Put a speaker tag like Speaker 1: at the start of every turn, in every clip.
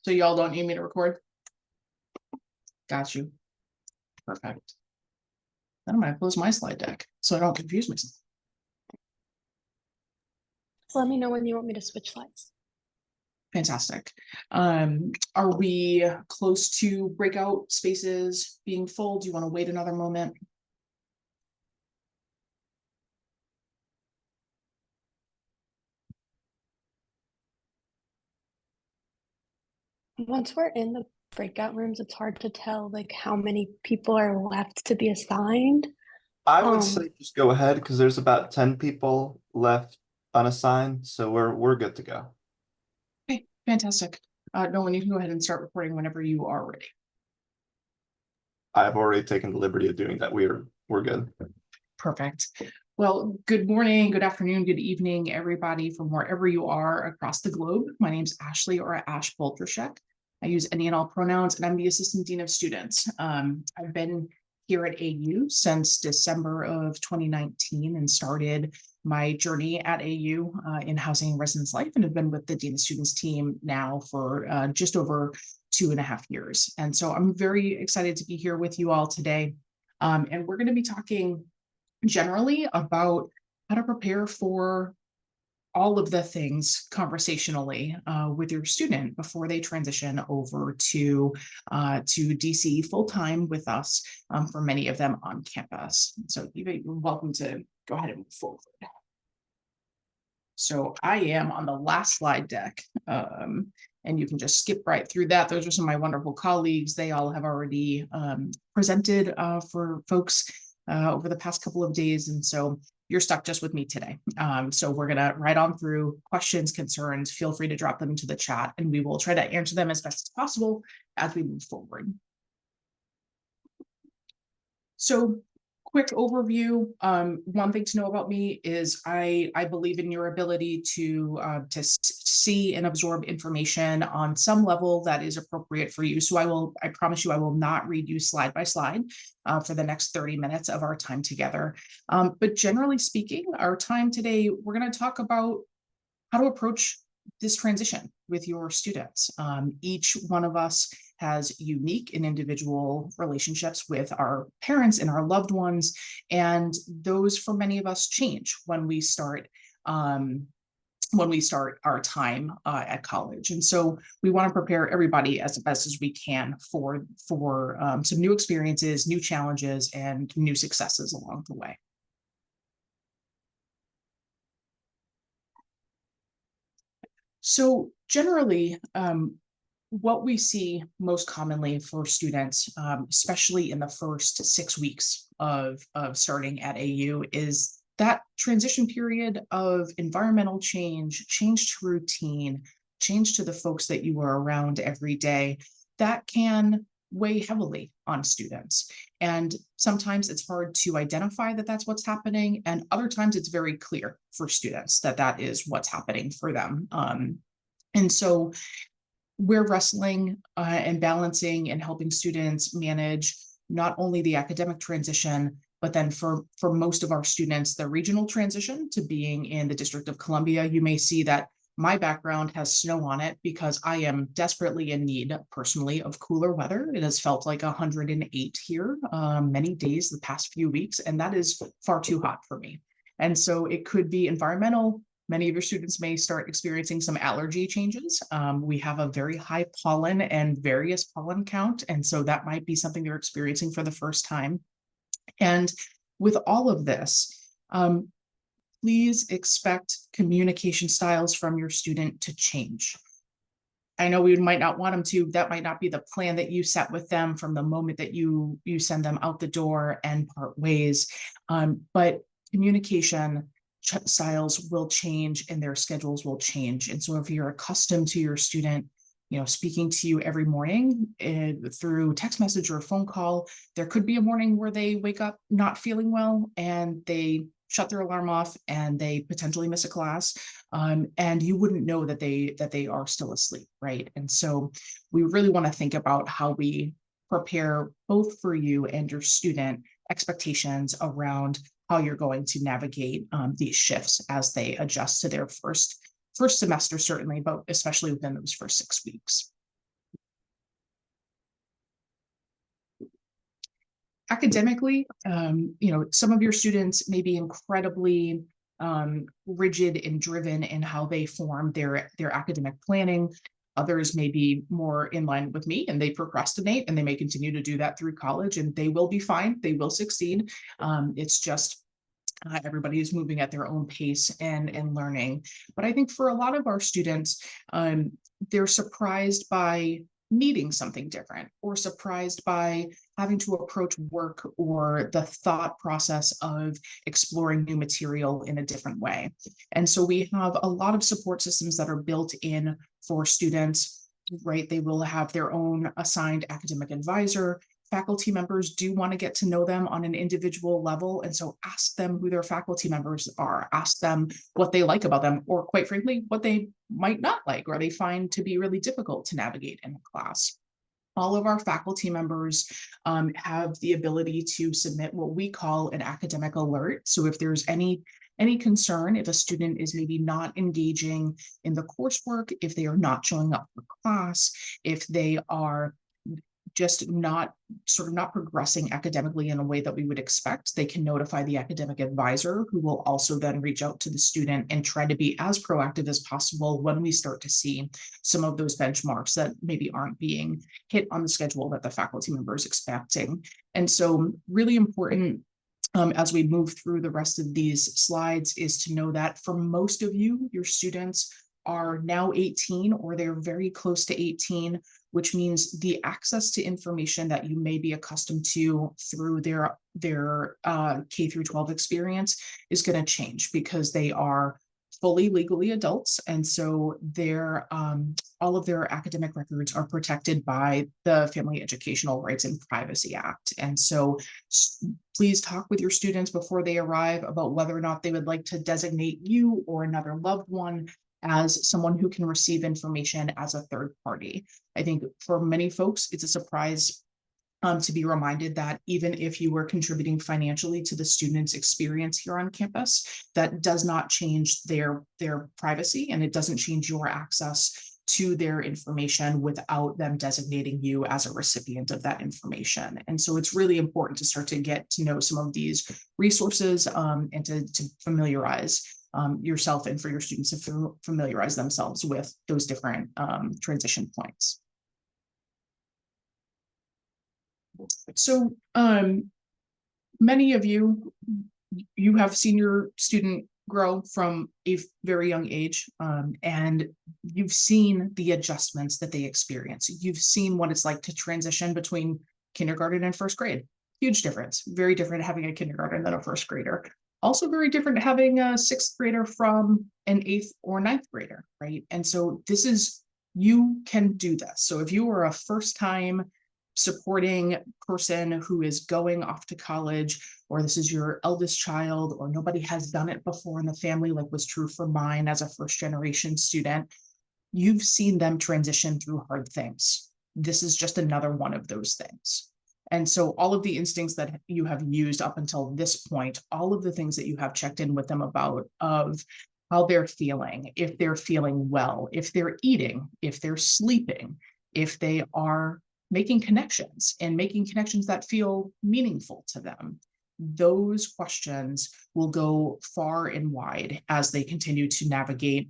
Speaker 1: So y'all don't need me to record? Got you. Perfect. Then I'm gonna close my slide deck so I don't confuse myself.
Speaker 2: So let me know when you want me to switch slides.
Speaker 1: Fantastic. Are we close to breakout spaces being full? Do you want to wait another moment?
Speaker 2: Once we're in the breakout rooms, it's hard to tell like how many people are left to be assigned.
Speaker 3: I would say just go ahead because there's about 10 people left unassigned, so we're good to go.
Speaker 1: Okay, fantastic. Nolan, you can go ahead and start recording whenever you are ready.
Speaker 3: I've already taken the liberty of doing that. We're good.
Speaker 1: Perfect. Well, good morning, good afternoon, good evening, everybody from wherever you are across the globe. My name is Ashley, or Ash Boltrashek. I use any and all pronouns, and I'm the Assistant Dean of Students. I've been here at AU since December of 2019 and started my journey at AU in housing and residence life, and have been with the Dean of Students team now for just over 2.5 years. And so I'm very excited to be here with you all today. And we're going to be talking generally about how to prepare for all of the things conversationally with your student before they transition over to DC full-time with us, for many of them on campus. So you're welcome to go ahead and move forward. So I am on the last slide deck, and you can just skip right through that. Those are some of my wonderful colleagues. They all have already presented for folks over the past couple of days. And so you're stuck just with me today. So we're gonna ride on through questions, concerns. Feel free to drop them into the chat and we will try to answer them as best as possible as we move forward. So quick overview. One thing to know about me is I believe in your ability to see and absorb information on some level that is appropriate for you. So I promise you, I will not read you slide by slide for the next 30 minutes of our time together. But generally speaking, our time today, we're going to talk about how to approach this transition with your students. Each one of us has unique and individual relationships with our parents and our loved ones. And those for many of us change when we start our time at college. And so we want to prepare everybody as best as we can for some new experiences, new challenges, and new successes along the way. So generally, what we see most commonly for students, especially in the first 6 weeks of starting at AU, is that transition period of environmental change, change to routine, change to the folks that you are around every day, that can weigh heavily on students. And sometimes it's hard to identify that that's what's happening. And other times it's very clear for students that that is what's happening for them. And so we're wrestling and balancing and helping students manage not only the academic transition, but then for most of our students, the regional transition to being in the District of Columbia. You may see that my background has snow on it because I am desperately in need personally of cooler weather. It has felt like 108 here many days the past few weeks, and that is far too hot for me. And so it could be environmental. Many of your students may start experiencing some allergy changes. We have a very high pollen and various pollen count, and so that might be something they're experiencing for the first time. And with all of this, please expect communication styles from your student to change. I know we might not want them to. That might not be the plan that you set with them from the moment that you send them out the door and part ways, but communication styles will change and their schedules will change. And so if you're accustomed to your student, speaking to you every morning through text message or a phone call, there could be a morning where they wake up not feeling well and they shut their alarm off and they potentially miss a class, and you wouldn't know that they are still asleep, right? And so we really want to think about how we prepare both for you and your student expectations around how you're going to navigate these shifts as they adjust to their first semester, certainly, but especially within those first 6 weeks. Academically, some of your students may be incredibly rigid and driven in how they form their academic planning. Others may be more in line with me and they procrastinate, and they may continue to do that through college, and they will be fine. They will succeed. It's just everybody is moving at their own pace and learning. But I think for a lot of our students, they're surprised by needing something different, or surprised by having to approach work or the thought process of exploring new material in a different way. And so we have a lot of support systems that are built in for students, right? They will have their own assigned academic advisor. Faculty members do want to get to know them on an individual level. And so ask them who their faculty members are, ask them what they like about them, or quite frankly, what they might not like, or they find to be really difficult to navigate in a class. All of our faculty members have the ability to submit what we call an academic alert. So if there's any concern, if a student is maybe not engaging in the coursework, if they are not showing up for class, if they are just not progressing academically in a way that we would expect, they can notify the academic advisor, who will also then reach out to the student and try to be as proactive as possible when we start to see some of those benchmarks that maybe aren't being hit on the schedule that the faculty member is expecting. And so really important, as we move through the rest of these slides, is to know that for most of you, your students are now 18, or they're very close to 18, which means the access to information that you may be accustomed to through their K through 12 experience is going to change, because they are fully legally adults. And so all of their academic records are protected by the Family Educational Rights and Privacy Act. And so please talk with your students before they arrive about whether or not they would like to designate you or another loved one as someone who can receive information as a third party. I think for many folks, it's a surprise to be reminded that even if you were contributing financially to the student's experience here on campus, that does not change their privacy, and it doesn't change your access to their information without them designating you as a recipient of that information. And so it's really important to start to get to know some of these resources and to familiarize yourself, and for your students to familiarize themselves with those different transition points. So many of you have seen your student grow from a very young age, and you've seen the adjustments that they experience. You've seen what it's like to transition between kindergarten and first grade. Huge difference. Very different having a kindergarten than a first grader. Also very different having a sixth grader from an eighth or ninth grader, right? And so you can do this. So if you are a first time supporting person who is going off to college, or this is your eldest child, or nobody has done it before in the family, like was true for mine as a first generation student, you've seen them transition through hard things. This is just another one of those things. And so all of the instincts that you have used up until this point, all of the things that you have checked in with them about of how they're feeling, if they're feeling well, if they're eating, if they're sleeping, if they are making connections and making connections that feel meaningful to them, those questions will go far and wide as they continue to navigate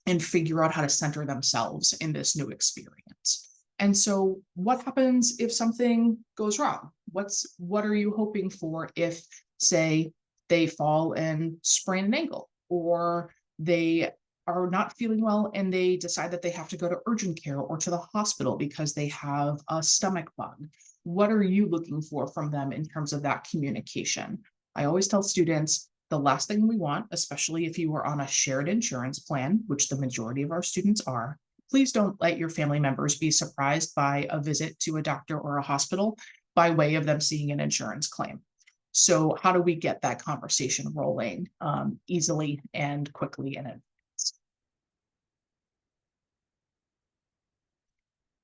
Speaker 1: and figure out how to center themselves in this new experience. And so what happens if something goes wrong? What are you hoping for if, say, they fall and sprain an ankle, or they are not feeling well and they decide that they have to go to urgent care or to the hospital because they have a stomach bug? What are you looking for from them in terms of that communication? I always tell students, the last thing we want, especially if you are on a shared insurance plan, which the majority of our students are, please don't let your family members be surprised by a visit to a doctor or a hospital by way of them seeing an insurance claim. So how do we get that conversation rolling easily and quickly in advance?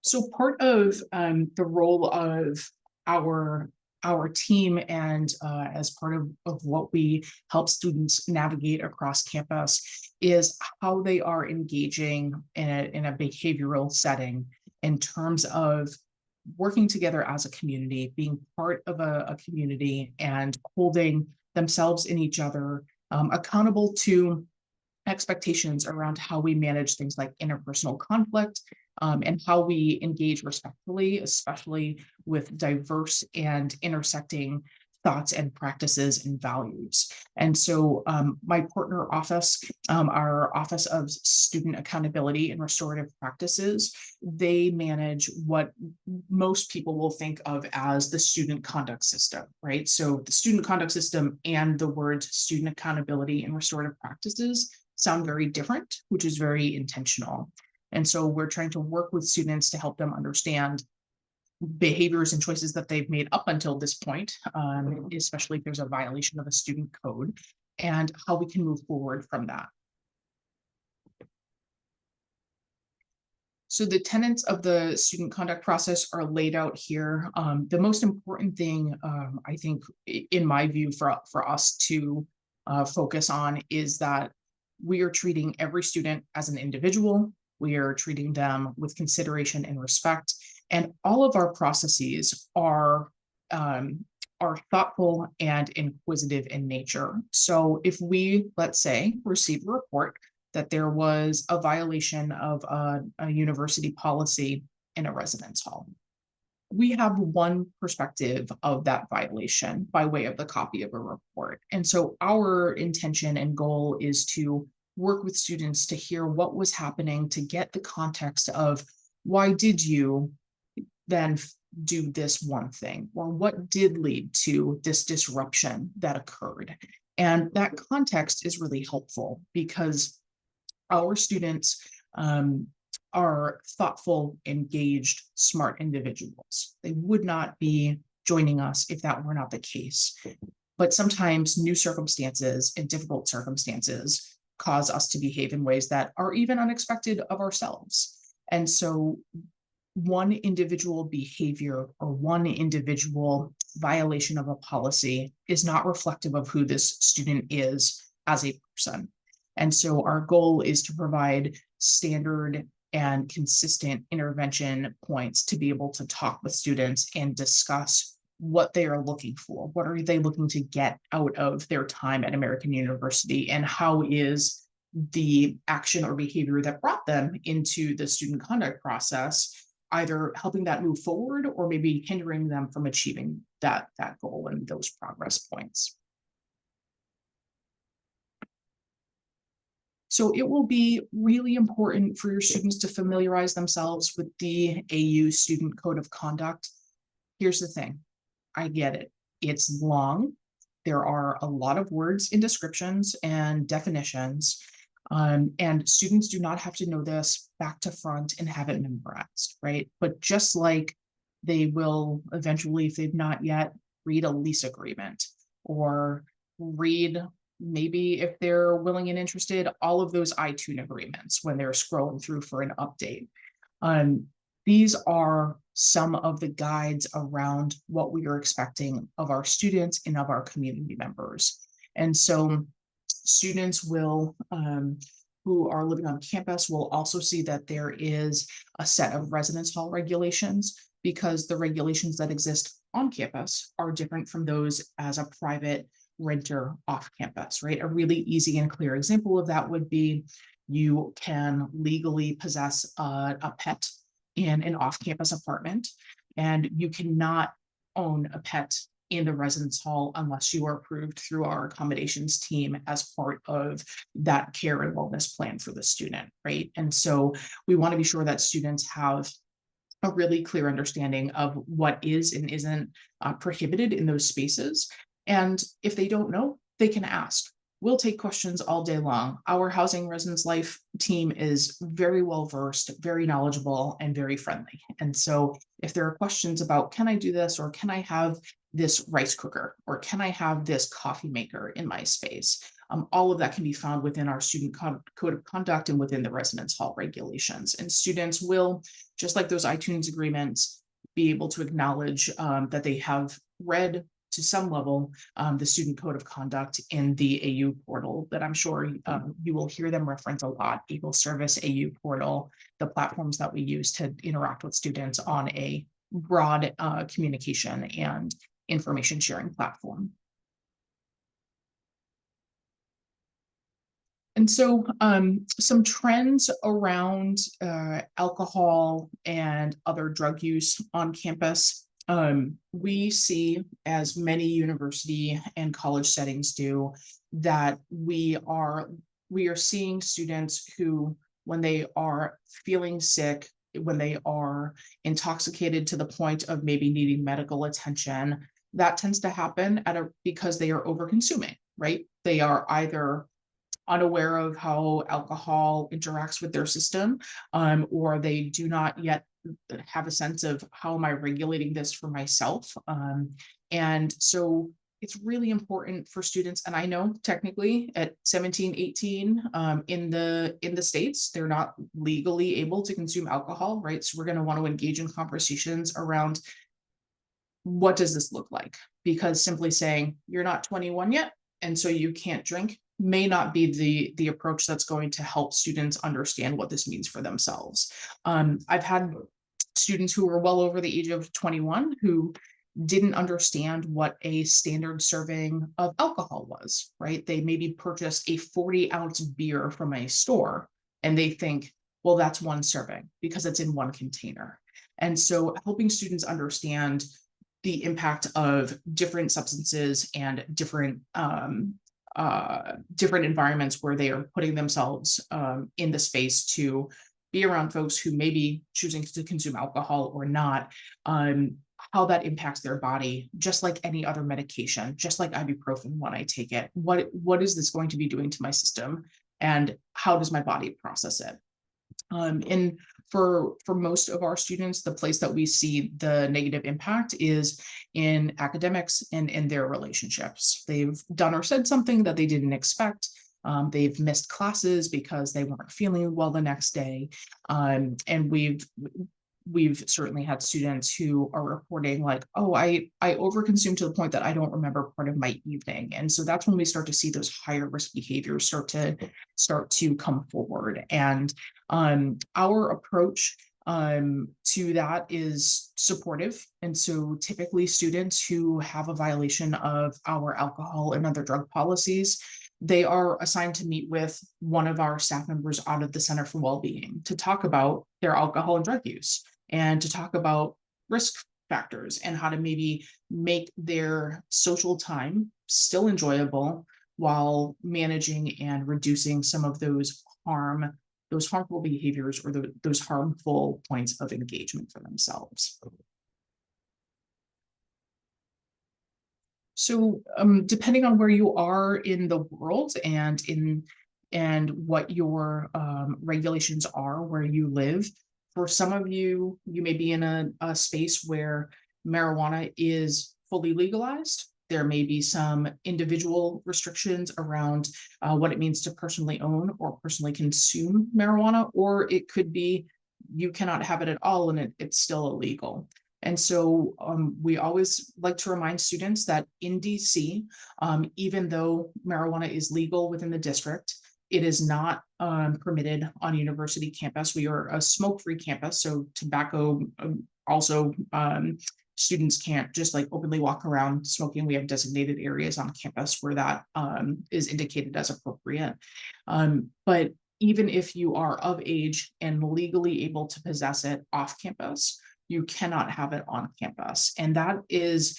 Speaker 1: So part of the role of our team, and as part of what we help students navigate across campus, is how they are engaging in a behavioral setting in terms of working together as a community, being part of a community, and holding themselves and each other accountable to expectations around how we manage things like interpersonal conflict, and how we engage respectfully, especially with diverse and intersecting thoughts and practices and values. And so my partner office, our Office of Student Accountability and Restorative Practices, they manage what most people will think of as the student conduct system, right? So the student conduct system and the words student accountability and restorative practices sound very different, which is very intentional. And so we're trying to work with students to help them understand behaviors and choices that they've made up until this point, especially if there's a violation of a student code, and how we can move forward from that. So the tenets of the student conduct process are laid out here. The most important thing, I think, in my view, for us to focus on is that we are treating every student as an individual. We are treating them with consideration and respect. And all of our processes are thoughtful and inquisitive in nature. So if we, let's say, receive a report that there was a violation of a university policy in a residence hall, we have one perspective of that violation by way of the copy of a report. And so our intention and goal is to work with students to hear what was happening, to get the context of why did you then do this one thing, or what did lead to this disruption that occurred. And that context is really helpful because our students are thoughtful, engaged, smart individuals. They would not be joining us if that were not the case. But sometimes new circumstances and difficult circumstances cause us to behave in ways that are even unexpected of ourselves. And so one individual behavior or one individual violation of a policy is not reflective of who this student is as a person. And so our goal is to provide standard and consistent intervention points to be able to talk with students and discuss what they are looking for. What are they looking to get out of their time at American University, and how is the action or behavior that brought them into the student conduct process either helping that move forward or maybe hindering them from achieving that goal and those progress points. So it will be really important for your students to familiarize themselves with the AU Student Code of Conduct. Here's the thing, I get it. It's long. There are a lot of words and descriptions and definitions. And students do not have to know this back to front and have it memorized, right? But just like they will eventually, if they've not yet, read a lease agreement or read, maybe if they're willing and interested, all of those iTunes agreements when they're scrolling through for an update. These are some of the guides around what we are expecting of our students and of our community members. And so students will, who are living on campus, will also see that there is a set of residence hall regulations, because the regulations that exist on campus are different from those as a private renter off campus, right? A really easy and clear example of that would be you can legally possess a pet in an off-campus apartment, and you cannot own a pet in the residence hall unless you are approved through our accommodations team as part of that care and wellness plan for the student, right? And so we want to be sure that students have a really clear understanding of what is and isn't prohibited in those spaces. And if they don't know, they can ask. We'll take questions all day long. Our housing residence life team is very well versed, very knowledgeable, and very friendly. And so if there are questions about, can I do this, or can I have this rice cooker, or can I have this coffee maker in my space? All of that can be found within our student code of conduct and within the residence hall regulations. And students will, just like those iTunes agreements, be able to acknowledge that they have read to some level the student code of conduct in the AU portal that I'm sure you will hear them reference a lot: Able Service, AU portal, the platforms that we use to interact with students on a broad communication and information sharing platform. And so some trends around alcohol and other drug use on campus. We see, as many university and college settings do, that we are seeing students who, when they are feeling sick, when they are intoxicated to the point of maybe needing medical attention, that tends to happen because they are over consuming, right? They are either unaware of how alcohol interacts with their system, or they do not yet have a sense of how am I regulating this for myself. And so it's really important for students, and I know technically at 17, 18, in the States, they're not legally able to consume alcohol, right? So we're going to want to engage in conversations around what does this look like? Because simply saying you're not 21 yet, and so you can't drink, may not be the approach that's going to help students understand what this means for themselves. I've had students who were well over the age of 21 who didn't understand what a standard serving of alcohol was, right? They maybe purchased a 40-ounce beer from a store and they think, well, that's one serving because it's in one container. And so helping students understand the impact of different substances and different environments where they are putting themselves in the space to be around folks who may be choosing to consume alcohol or not, how that impacts their body, just like any other medication, just like ibuprofen when I take it. What is this going to be doing to my system, and how does my body process it? And for most of our students, the place that we see the negative impact is in academics and in their relationships. They've done or said something that they didn't expect. They've missed classes because they weren't feeling well the next day. And we've certainly had students who are reporting like, oh, I overconsumed to the point that I don't remember part of my evening. And so that's when we start to see those higher risk behaviors start to come forward. And our approach to that is supportive. And so typically students who have a violation of our alcohol and other drug policies, they are assigned to meet with one of our staff members out of the Center for Wellbeing to talk about their alcohol and drug use and to talk about risk factors and how to maybe make their social time still enjoyable while managing and reducing some of those harmful behaviors or those harmful points of engagement for themselves. So depending on where you are in the world and what your regulations are where you live, for some of you, you may be in a space where marijuana is fully legalized. There may be some individual restrictions around what it means to personally own or personally consume marijuana, or it could be you cannot have it at all and it's still illegal. And so we always like to remind students that in DC, even though marijuana is legal within the district, it is not permitted on university campus. We are a smoke-free campus, so tobacco also students can't just like openly walk around smoking. We have designated areas on campus where that is indicated as appropriate. But even if you are of age and legally able to possess it off campus, you cannot have it on campus. And that is,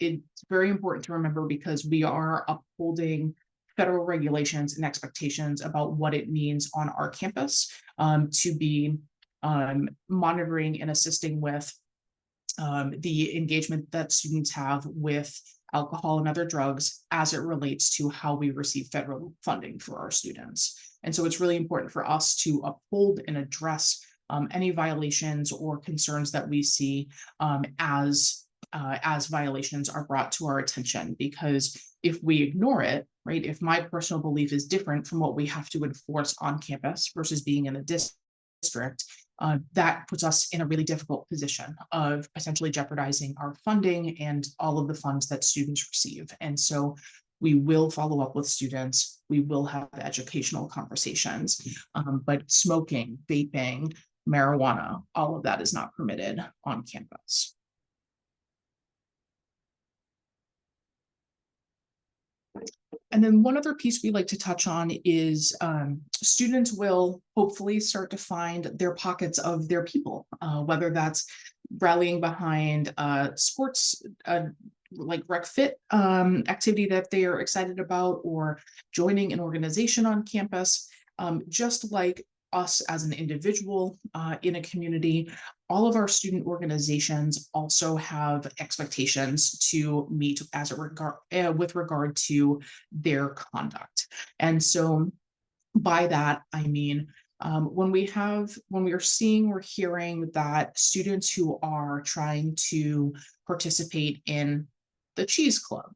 Speaker 1: it's very important to remember because we are upholding federal regulations and expectations about what it means on our campus to be monitoring and assisting with the engagement that students have with alcohol and other drugs as it relates to how we receive federal funding for our students. And so it's really important for us to uphold and address any violations or concerns that we see as violations are brought to our attention, because if we ignore it, right, if my personal belief is different from what we have to enforce on campus versus being in a district, that puts us in a really difficult position of potentially jeopardizing our funding and all of the funds that students receive. And so we will follow up with students, we will have educational conversations, but smoking, vaping, marijuana, all of that is not permitted on campus. And then one other piece we like to touch on is students will hopefully start to find their pockets of their people, whether that's rallying behind sports, like rec fit activity that they are excited about, or joining an organization on campus. Just like us as an individual in a community, all of our student organizations also have expectations to meet as a with regard to their conduct. And so by that, I mean, when we are seeing or hearing that students who are trying to participate in the cheese club,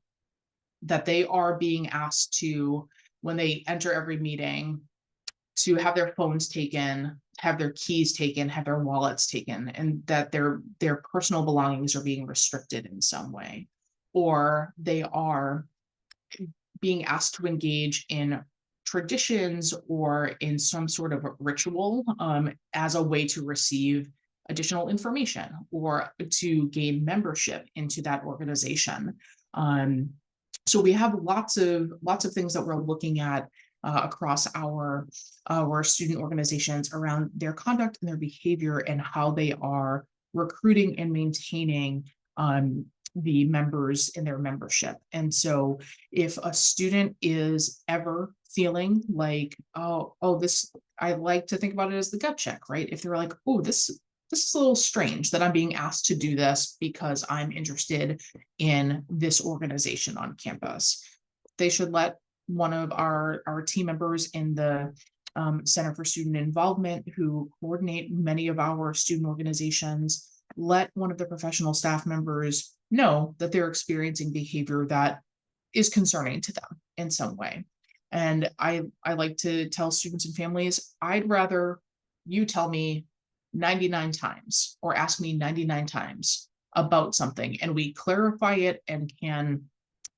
Speaker 1: that they are being asked to, when they enter every meeting, to have their phones taken, have their keys taken, have their wallets taken, and that their personal belongings are being restricted in some way, or they are being asked to engage in traditions or in some sort of ritual as a way to receive additional information or to gain membership into that organization. So we have lots of things that we're looking at across our student organizations around their conduct and their behavior and how they are recruiting and maintaining the members in their membership. And so if a student is ever feeling like, this, I like to think about it as the gut check, right? If they're like, oh, this is a little strange that I'm being asked to do this because I'm interested in this organization on campus, they should let one of our team members in the Center for Student Involvement, who coordinate many of our student organizations, let one of the professional staff members know that they're experiencing behavior that is concerning to them in some way. And I like to tell students and families, I'd rather you tell me 99 times or ask me 99 times about something and we clarify it and can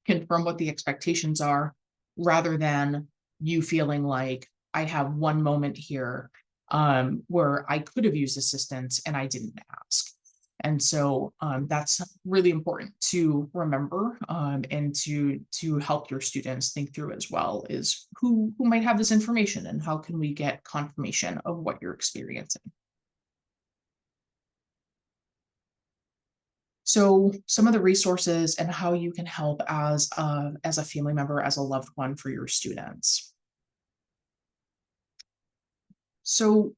Speaker 1: confirm what the expectations are, rather than you feeling like I have one moment here where I could have used assistance and I didn't ask. And so that's really important to remember and to help your students think through as well, is who might have this information and how can we get confirmation of what you're experiencing. So some of the resources and how you can help as a family member, as a loved one for your students. So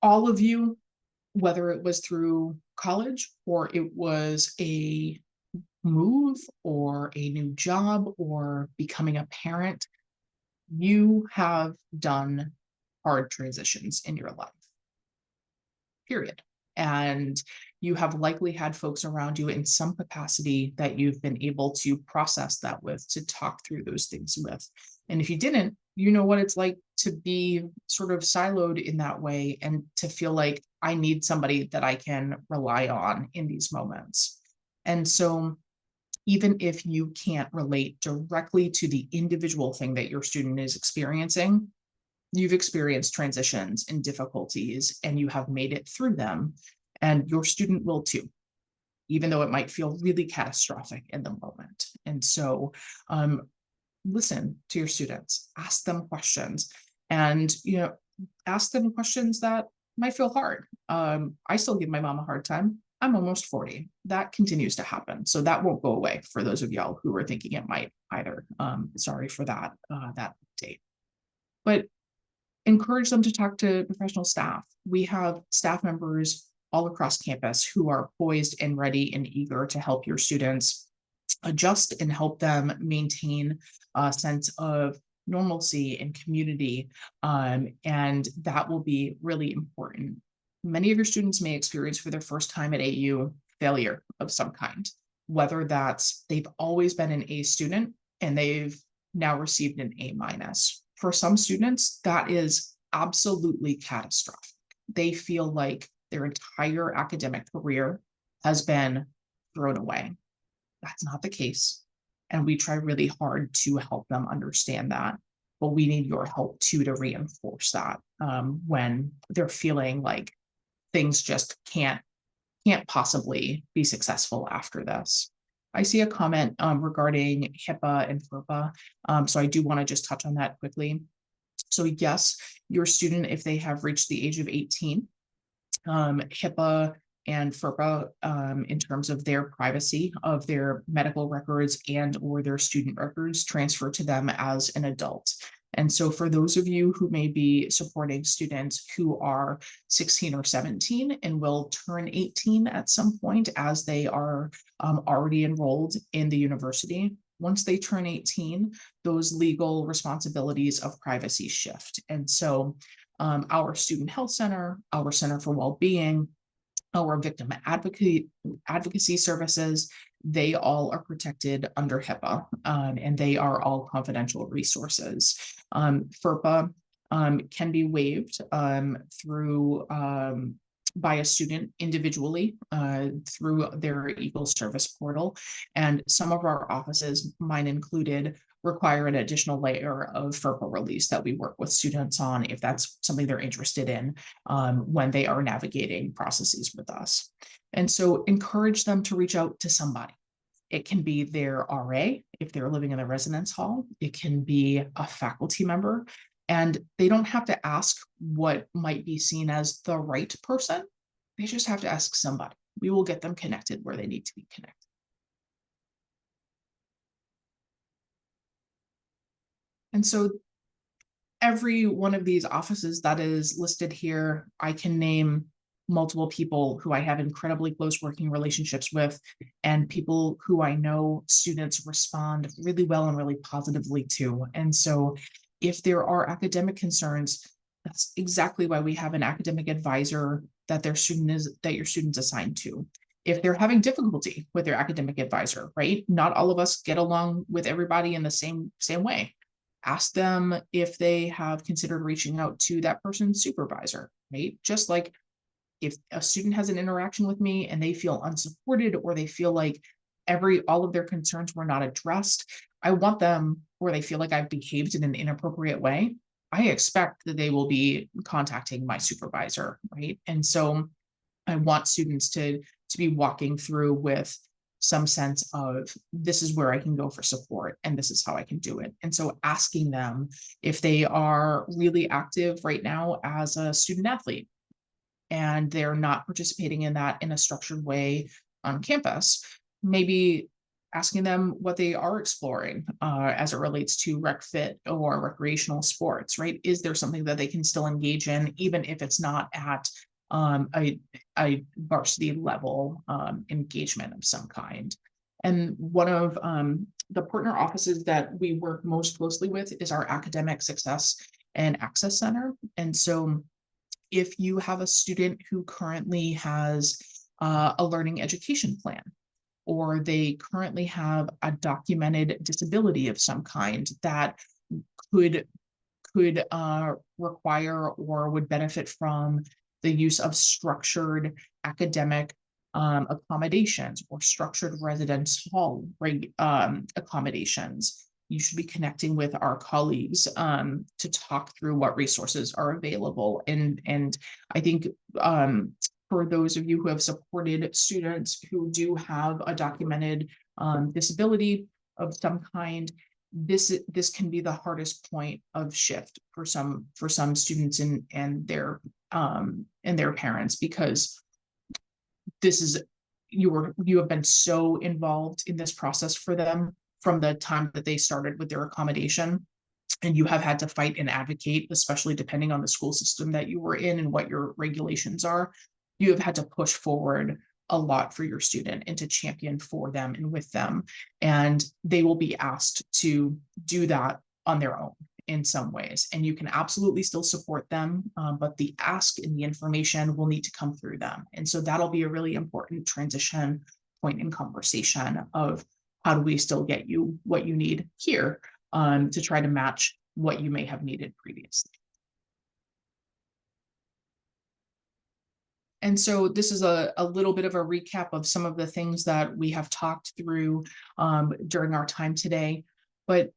Speaker 1: all of you, whether it was through college or it was a move or a new job or becoming a parent, you have done hard transitions in your life, period. And you have likely had folks around you in some capacity that you've been able to process that with, to talk through those things with. And if you didn't, you know what it's like to be sort of siloed in that way and to feel like I need somebody that I can rely on in these moments. And so even if you can't relate directly to the individual thing that your student is experiencing, you've experienced transitions and difficulties and you have made it through them, and your student will too, even though it might feel really catastrophic in the moment. And so listen to your students, ask them questions, and ask them questions that might feel hard. I still give my mom a hard time. I'm almost 40. That continues to happen. So that won't go away for those of y'all who are thinking it might either. Sorry for that date. But encourage them to talk to professional staff. We have staff members all across campus who are poised and ready and eager to help your students adjust and help them maintain a sense of normalcy and community. And that will be really important. Many of your students may experience for their first time at AU failure of some kind, whether that's they've always been an A student and they've now received an A-. For some students, that is absolutely catastrophic. They feel like their entire academic career has been thrown away. That's not the case. And we try really hard to help them understand that. But we need your help too to reinforce that when they're feeling like things just can't possibly be successful after this. I see a comment regarding HIPAA and FERPA. So I do want to just touch on that quickly. So yes, your student, if they have reached the age of 18, HIPAA and FERPA, in terms of their privacy of their medical records and or their student records, transfer to them as an adult. And so for those of you who may be supporting students who are 16 or 17 and will turn 18 at some point as they are already enrolled in the university, once they turn 18, those legal responsibilities of privacy shift. And so our Student Health Center, our Center for Wellbeing, our victim advocacy services, they all are protected under HIPAA, and they are all confidential resources. FERPA can be waived through by a student individually through their Eagle Service portal. And some of our offices, mine included, require an additional layer of FERPA release that we work with students on if that's something they're interested in when they are navigating processes with us. And so encourage them to reach out to somebody. It can be their RA if they're living in the residence hall. It can be a faculty member. And they don't have to ask what might be seen as the right person. They just have to ask somebody. We will get them connected where they need to be connected. And so every one of these offices that is listed here, I can name multiple people who I have incredibly close working relationships with, and people who I know students respond really well and really positively to. And so if there are academic concerns, that's exactly why we have an academic advisor that your student's assigned to. If they're having difficulty with their academic advisor, right? Not all of us get along with everybody in the same way. Ask them if they have considered reaching out to that person's supervisor, right? Just like if a student has an interaction with me and they feel unsupported, or they feel like all of their concerns were not addressed, I want them, or they feel like I've behaved in an inappropriate way, I expect that they will be contacting my supervisor, right? And so I want students to be walking through with some sense of, this is where I can go for support and this is how I can do it. And so asking them if they are really active right now as a student athlete and they're not participating in that in a structured way on campus, maybe asking them what they are exploring as it relates to rec fit or recreational sports, right? Is there something that they can still engage in, even if it's not at a varsity level engagement of some kind? And one of the partner offices that we work most closely with is our Academic Success and Access Center. And so if you have a student who currently has a learning education plan, or they currently have a documented disability of some kind that could require or would benefit from the use of structured academic accommodations or structured residence hall accommodations, you should be connecting with our colleagues to talk through what resources are available. And I think for those of you who have supported students who do have a documented disability of some kind, this can be the hardest point of shift for some students and their parents, because this is, you have been so involved in this process for them from the time that they started with their accommodation, and you have had to fight and advocate, especially depending on the school system that you were in and what your regulations are. You have had to push forward a lot for your student and to champion for them and with them. And they will be asked to do that on their own in some ways. And you can absolutely still support them, but the ask and the information will need to come through them. And so that'll be a really important transition point in conversation of, how do we still get you what you need here to try to match what you may have needed previously. And so this is a little bit of a recap of some of the things that we have talked through during our time today, but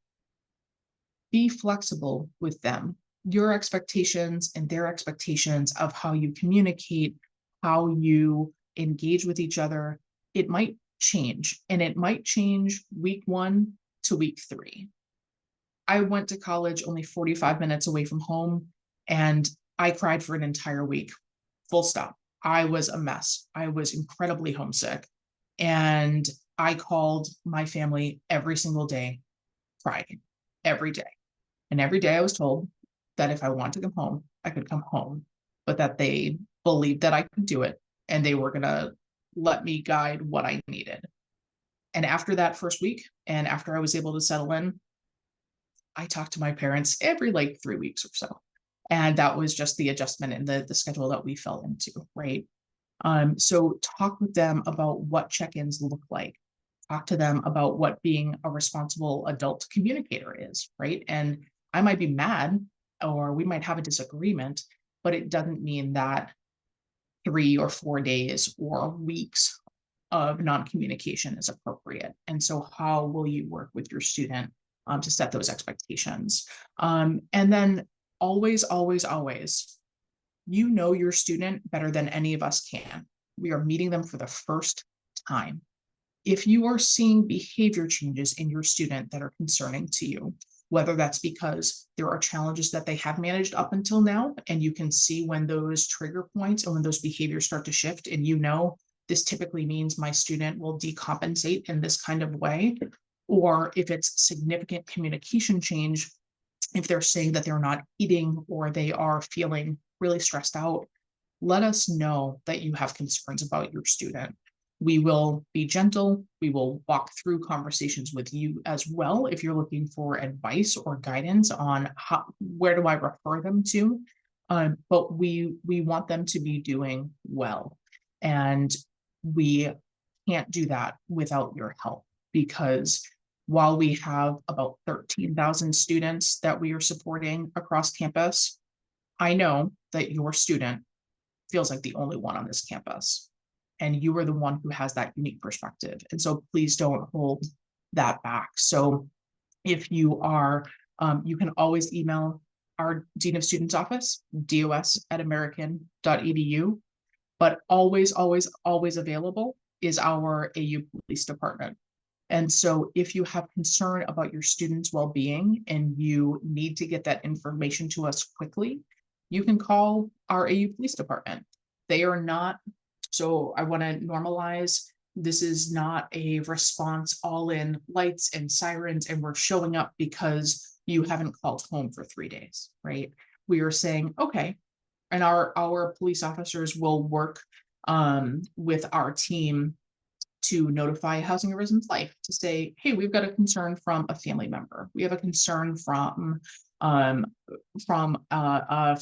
Speaker 1: be flexible with them. Your expectations and their expectations of how you communicate how you engage with each other, it might change, and it might change week 1 to week 3. I went to college only 45 minutes away from home, and I cried for an entire week. Full stop. I was a mess. I was incredibly homesick. And I called my family every single day, crying every day. And every day I was told that if I wanted to come home, I could come home, but that they believed that I could do it and they were going to let me guide what I needed. And after that first week, and after I was able to settle in, I talked to my parents every like 3 weeks or so. And that was just the adjustment in the schedule that we fell into, right? So talk with them about what check-ins look like. Talk to them about what being a responsible adult communicator is, right? And I might be mad or we might have a disagreement, but it doesn't mean that 3 or 4 days or weeks of non-communication is appropriate. And so how will you work with your student to set those expectations? And then always, always, always, you know your student better than any of us can. We are meeting them for the first time. If you are seeing behavior changes in your student that are concerning to you, whether that's because there are challenges that they have managed up until now, and you can see when those trigger points and when those behaviors start to shift, and you know this typically means my student will decompensate in this kind of way, or if it's significant communication change, if they're saying that they're not eating or they are feeling really stressed out, let us know that you have concerns about your student. We will be gentle. We will walk through conversations with you as well if you're looking for advice or guidance on where do I refer them to. But we want them to be doing well. And we can't do that without your help, because while we have about 13,000 students that we are supporting across campus, I know that your student feels like the only one on this campus, and you are the one who has that unique perspective. And so please don't hold that back. So if you are, you can always email our Dean of Students office, dos@american.edu, but always, always, always available is our AU Police Department. And so if you have concern about your students' well-being and you need to get that information to us quickly, you can call our AU Police Department. They are not, so I want to normalize, this is not a response all in lights and sirens and we're showing up because you haven't called home for 3 days, right? We are saying, okay, and our police officers will work with our team to notify Housing Arisen's Life to say, hey, we've got a concern from a family member. We have a concern from a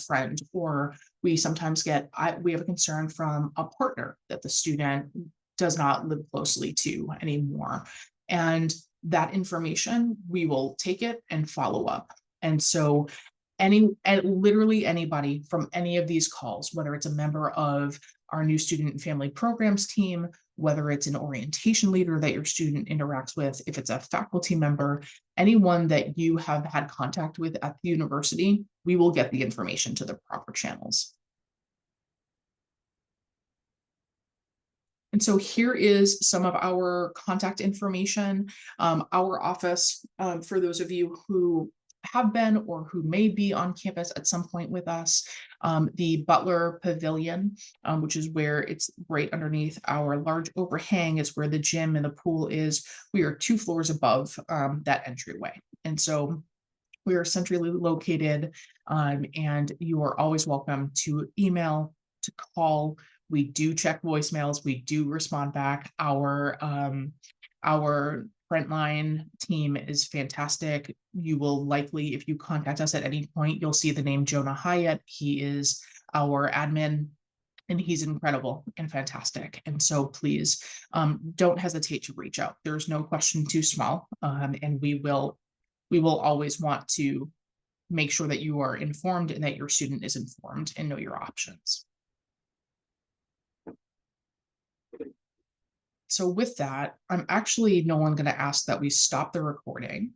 Speaker 1: friend, or we sometimes get, we have a concern from a partner that the student does not live closely to anymore. And that information, we will take it and follow up. And so literally anybody from any of these calls, whether it's a member of our new student and family programs team, whether it's an orientation leader that your student interacts with, if it's a faculty member, anyone that you have had contact with at the university, we will get the information to the proper channels. And so here is some of our contact information. Our office, for those of you who have been or who may be on campus at some point with us, the Butler Pavilion, which is where it's right underneath our large overhang, is where the gym and the pool is. We are 2 floors above that entryway. And so we are centrally located, and you are always welcome to email, to call. We do check voicemails. We do respond back. Our frontline team is fantastic. You will likely, if you contact us at any point, you'll see the name Jonah Hyatt. He is our admin, and he's incredible and fantastic. And so please don't hesitate to reach out. There's no question too small, and we will always want to make sure that you are informed and that your student is informed and know your options. So with that, I'm actually no one going to ask that we stop the recording.